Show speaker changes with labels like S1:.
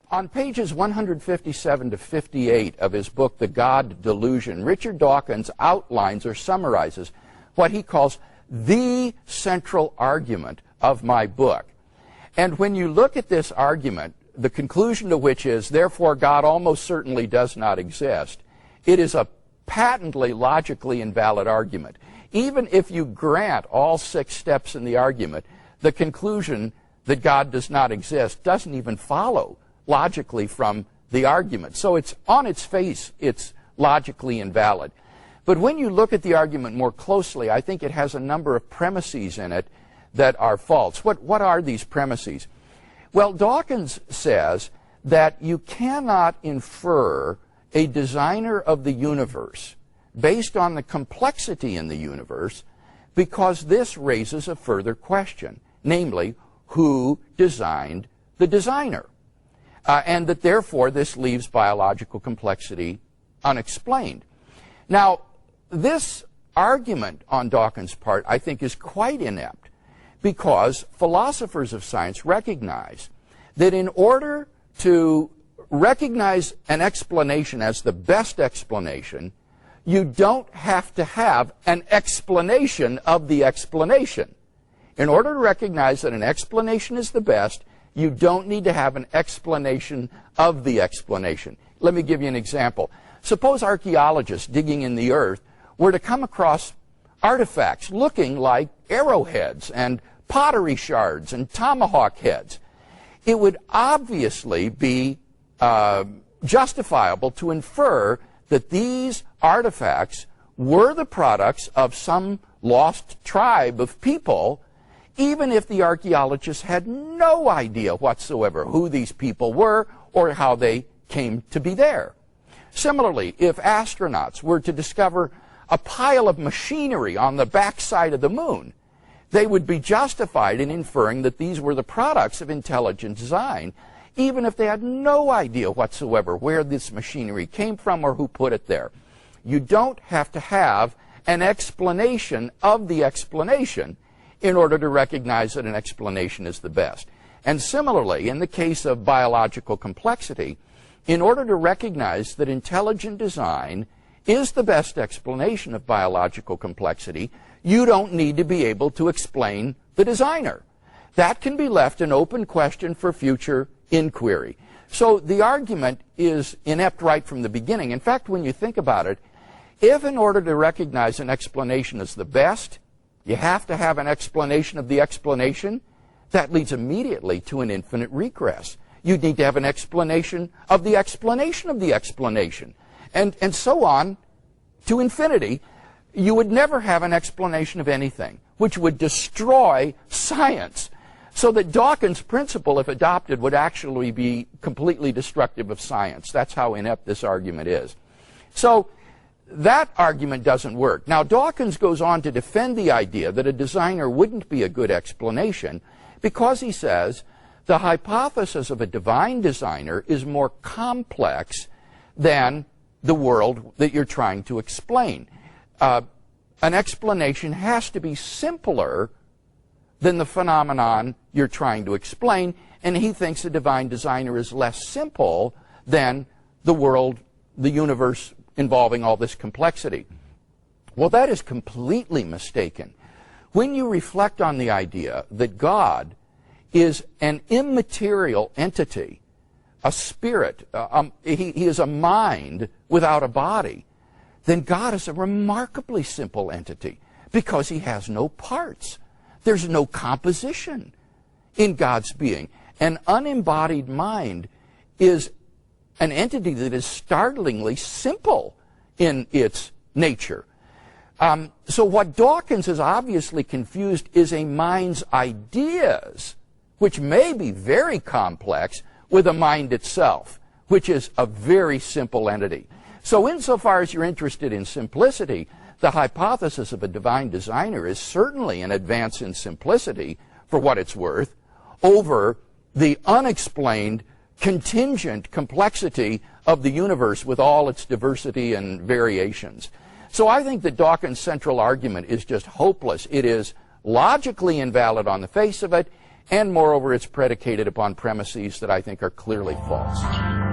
S1: On pages 157 to 58 of his book, The God Delusion, Richard Dawkins outlines or summarizes what he calls the central argument of my book. And when you look at this argument, the conclusion to which is, therefore, God almost certainly does not exist, it is a patently logically invalid argument. Even if you grant all 6 steps in the argument, the conclusion that God does not exist doesn't even follow logically from the argument. So it's on its face, it's logically invalid. But when you look at the argument more closely, I think it has a number of premises in it that are false. What are these premises? Well, Dawkins says that you cannot infer a designer of the universe based on the complexity in the universe, because this raises a further question, namely, who designed the designer? And that therefore this leaves biological complexity unexplained. Now, this argument on Dawkins' part, I think, is quite inept, because philosophers of science recognize that in order to recognize an explanation as the best explanation, you don't have to have an explanation of the explanation. In order to recognize that an explanation is the best, you don't need to have an explanation of the explanation. Let me give you an example. Suppose archaeologists digging in the earth were to come across artifacts looking like arrowheads and pottery shards and tomahawk heads. It would obviously be justifiable to infer that these artifacts were the products of some lost tribe of people, even if the archaeologists had no idea whatsoever who these people were or how they came to be there. Similarly, if astronauts were to discover a pile of machinery on the backside of the moon, they would be justified in inferring that these were the products of intelligent design, even if they had no idea whatsoever where this machinery came from or who put it there. You don't have to have an explanation of the explanation in order to recognize that an explanation is the best. And similarly, in the case of biological complexity, in order to recognize that intelligent design is the best explanation of biological complexity, you don't need to be able to explain the designer. That can be left an open question for future inquiry. So the argument is inept right from the beginning. In fact, when you think about it, if in order to recognize an explanation is the best, you have to have an explanation of the explanation, that leads immediately to an infinite regress. You'd need to have an explanation of the explanation of the explanation, and so on to infinity. You would never have an explanation of anything, which would destroy science. So that Dawkins' principle, if adopted, would actually be completely destructive of science. That's how inept this argument is. So that argument doesn't work. Now, Dawkins goes on to defend the idea that a designer wouldn't be a good explanation because he says the hypothesis of a divine designer is more complex than the world that you're trying to explain. An explanation has to be simpler than the phenomenon you're trying to explain, and he thinks a divine designer is less simple than the world, the universe involving all this complexity. Well, that is completely mistaken. When you reflect on the idea that God is an immaterial entity, a spirit, he is a mind without a body, then God is a remarkably simple entity because he has no parts. There's no composition in God's being. An unembodied mind is an entity that is startlingly simple in its nature. So what Dawkins is obviously confused is a mind's ideas, which may be very complex, with a mind itself, which is a very simple entity. So insofar as you're interested in simplicity, the hypothesis of a divine designer is certainly an advance in simplicity, for what it's worth, over the unexplained, contingent complexity of the universe with all its diversity and variations. So I think that Dawkins' central argument is just hopeless. It is logically invalid on the face of it. and moreover, it's predicated upon premises that I think are clearly false.